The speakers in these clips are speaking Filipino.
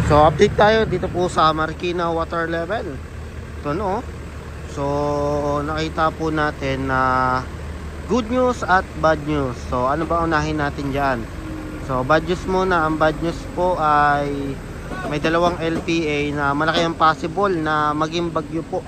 So update tayo dito po sa Marikina water level. Ito no. So nakita po natin na good news at bad news. So ano ba unahin natin diyan? So bad news muna. Ang bad news po ay may dalawang LPA na malaki ang possible na maging bagyo po.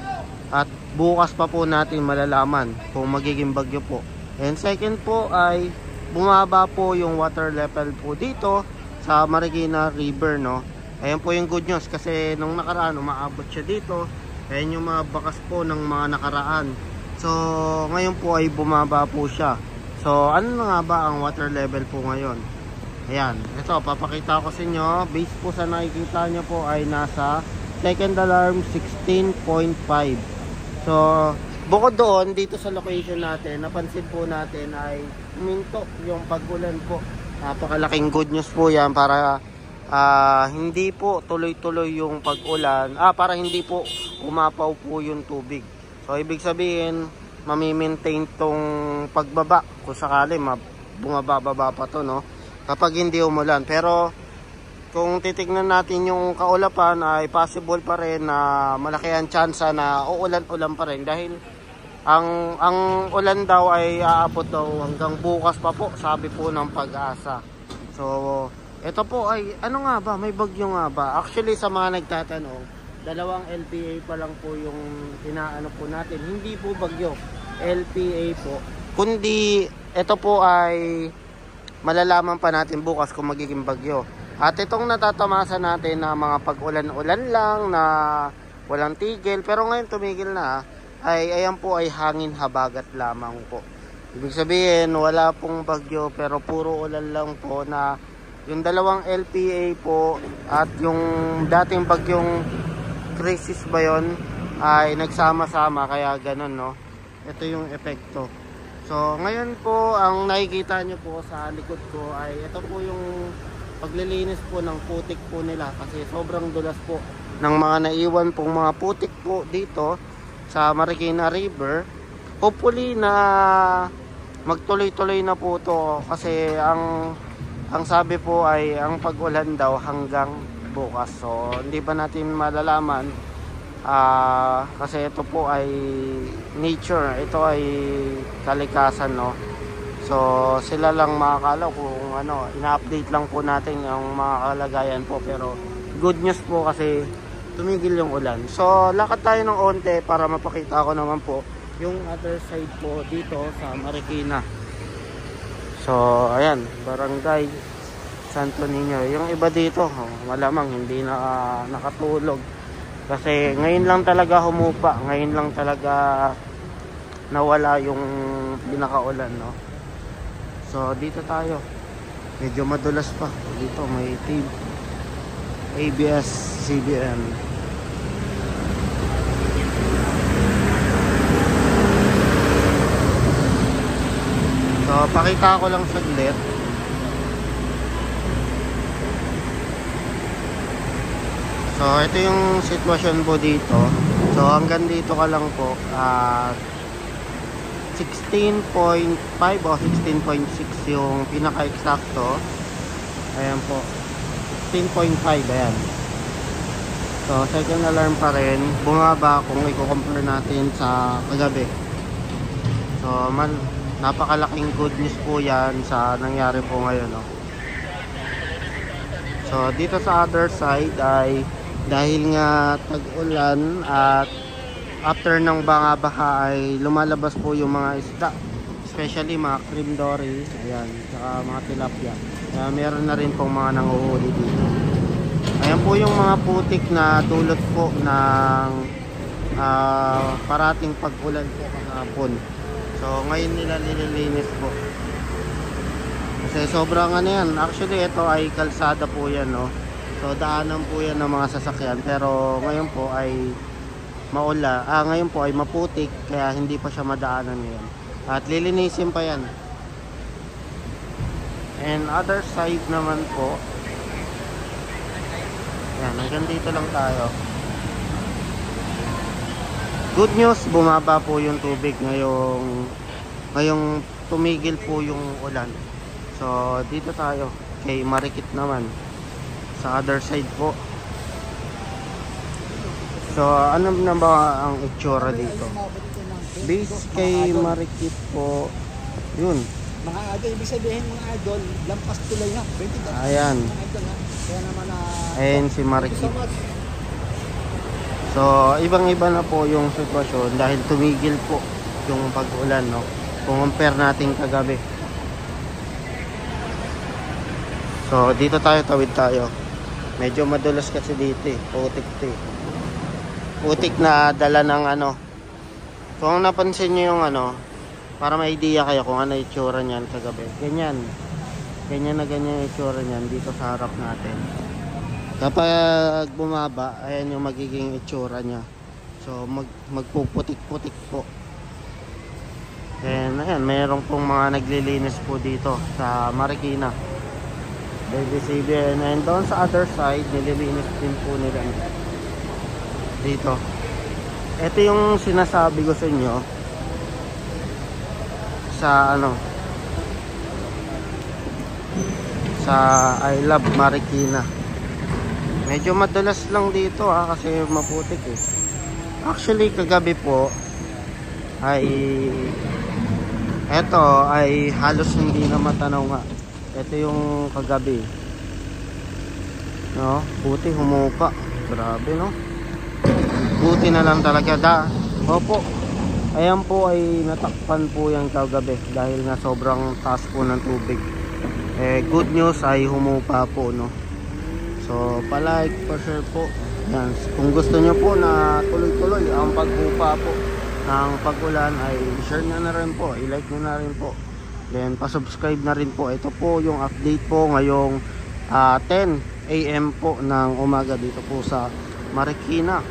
At bukas pa po natin malalaman kung magiging bagyo po. And second po ay bumaba po yung water level po dito sa Marikina River no. Ayan po yung good news kasi nung nakaraan umaabot siya dito. Ayan yung mga bakas po ng mga nakaraan. So ngayon po ay bumaba po siya. So ano na nga ba ang water level po ngayon? Ayan, ito papakita ko sa inyo. Base po sa nakikita nyo po ay nasa second alarm 16.5. So bukod doon dito sa location natin, napansin po natin ay huminto yung pag-ulan po. Napakalaking good news po yan para hindi po tuloy-tuloy yung pag-ulan, para hindi po umapaw po yung tubig. So ibig sabihin mami-maintain tong pagbaba kung sakali bumababa pa to no kapag hindi umulan. Pero kung titignan natin yung kaulapan ay possible pa rin na malaki ang tsansa na uulan-ulan pa rin dahil ang ulan daw ay aabot daw hanggang bukas pa po, sabi po ng Pag-asa. So ito po ay ano nga ba, may bagyo nga ba? Actually sa mga nagtatanong, dalawang LPA pa lang po yung inaano po natin. Hindi po bagyo, LPA po. Kundi ito po ay malalaman pa natin bukas kung magiging bagyo. At itong natatamasa natin na mga pag-ulan-ulan lang na walang tigil, pero ngayon tumigil na, ay ayan po ay hangin habagat lamang po. Ibig sabihin wala pong bagyo pero puro ulan lang po na yung dalawang LPA po at yung dating bagyong crisis ba yun ay nagsama-sama kaya ganun no. Ito yung epekto. So ngayon po ang nakikita nyo po sa likod ko ay ito po yung paglilinis po ng putik po nila kasi sobrang dulas po ng mga naiwan pong mga putik po dito sa Marikina River. Hopefully na magtuloy-tuloy na po to kasi ang sabi po ay ang pag-ulan daw hanggang bukas. So hindi pa natin malalaman kasi ito po ay nature, ito ay kalikasan no. So sila lang makakala kung ano, ina-update lang po natin yung mga kalagayan po, pero good news po kasi tumigil yung ulan. So lakad tayo ng onte para mapakita ko naman po yung other side po dito sa Marikina. So ayan, barangay Santo Niño. Yung iba dito malamang hindi na nakatulog kasi ngayon lang talaga humupa, ngayon lang talaga nawala yung pinakaulan no. So dito tayo, medyo madulas pa dito, may ABS-CBN. So pakita ko lang saglit. So ito yung sitwasyon po dito. So hanggang dito ka lang po 16.5 o 16.6 yung pinaka-eksakto. Ayan po 16.5, ayan. So second alarm pa rin, bumaba kung i-compare natin sa kagabi. So napakalaking good news po yan sa nangyari po ngayon no? So dito sa other side ay dahil nga tag-ulan at after ng baha ay lumalabas po yung mga isda, especially mga cream dory, ayan, saka mga tilapia. Kaya meron na rin pong mga nanguhuli dito. Ayan po yung mga putik na dulot po ng parating pag-ulan po kahapon. So ngayon nila nililinis po kasi sobrang ano yan. Actually ito ay kalsada po yan no. So daanan po yan ng mga sasakyan, pero ngayon po ay ngayon po ay maputik kaya hindi pa siya madaanan ngayon. At lilinisin pa yan. And other side naman po, yan, hanggang dito lang tayo. Good news, bumaba po yung tubig ngayong tumigil po yung ulan. So dito tayo kay Marikit naman sa other side po. So, ano na ba ang itsura dito? Base kay Marikit po, yun. Mga idol, ibig sabihin mga idol, lampas tulay na. 20 Ayan. mga idol ha. Kaya naman Ayan si thank you Marikit. so much. So, ibang-iba na po yung sitwasyon dahil tumigil po yung pag-ulan, no? Kung compare natin kagabi. So, dito tayo, tawid tayo. Medyo madulas kasi dito eh. Putik to eh. Putik na dala ng ano. Kung napansin nyo yung ano, para may idea kayo kung ano yung itsura niyan kagabi. Ganyan. Ganyan na ganyan yung itsura niyan dito sa harap natin. Kapag bumaba, ayan yung magiging itsura niya. So, magpuputik-putik po. And ayan, mayroon pong mga naglilinis po dito sa Marikina. BCBN. And doon sa other side, nililinis din po nila dito. Ito yung sinasabi ko sa inyo sa ano, sa I Love Marikina. Medyo madulas lang dito kasi maputik eh. Actually kagabi po ay eto ay halos hindi na matanaw nga. Ito yung kagabi, no? Buti humupa. Grabe, no? Buti na lang talaga. Opo. Ayan po ay natakpan po yung kagabi dahil nga sobrang taas po ng tubig. Good news ay humupa po, no? So, palike, pa-share po. Yan. Kung gusto nyo po na tuloy-tuloy ang paghupa po ng pag-ulan ay share nyo na rin po, i-like nyo na rin po. Then, pa-subscribe na rin po. Ito po yung update po ngayong 10 AM po ng umaga dito po sa Marikina.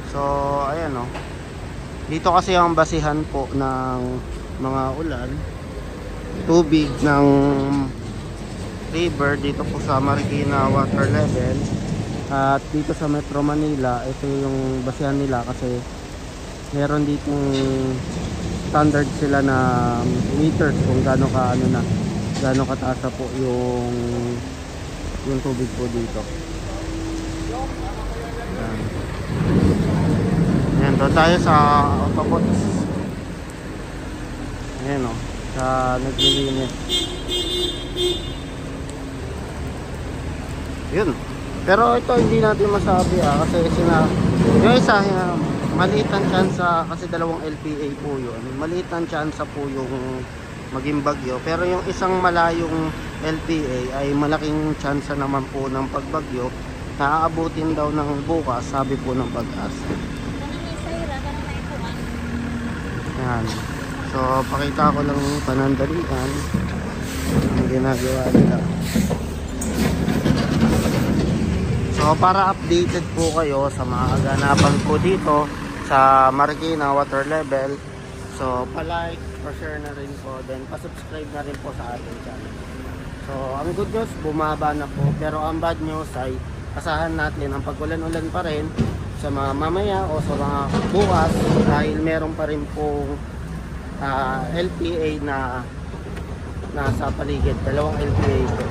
So, ayan o. Dito kasi ang basihan po ng mga ulan, tubig ng river dito po sa Marikina water level. At dito sa Metro Manila, ito yung basihan nila kasi meron ditong standard sila na meters kung gaano ka ano na, gaano kataas na po yung tubig po dito. Ayan, doon tayo sa autobots. Ayan o, sa naglilinis. Yun. Pero ito hindi natin masabi kasi yung isa maliit ang tsansa kasi dalawang LPA po yun. Maliit ang tsansa po yung maging bagyo. Pero yung isang malayong LPA ay malaking tsansa naman po ng pagbagyo na aabutin daw ng bukas, sabi po ng Pag-asa. Yan. So, pakita ko lang yung panandalian ang ginagawa nila. So, para updated po kayo sa mga kaganapan po dito sa Marikina water level. So, pa-like, pa-share na rin po, then pa-subscribe na rin po sa ating channel. So, ang good news, bumaba na po. Pero ang bad news ay asahan natin ang pag-ulan-ulan pa rin sa mga mamaya o sa mga bukas dahil meron pa rin pong LPA na nasa paligid. Dalawang LPA po.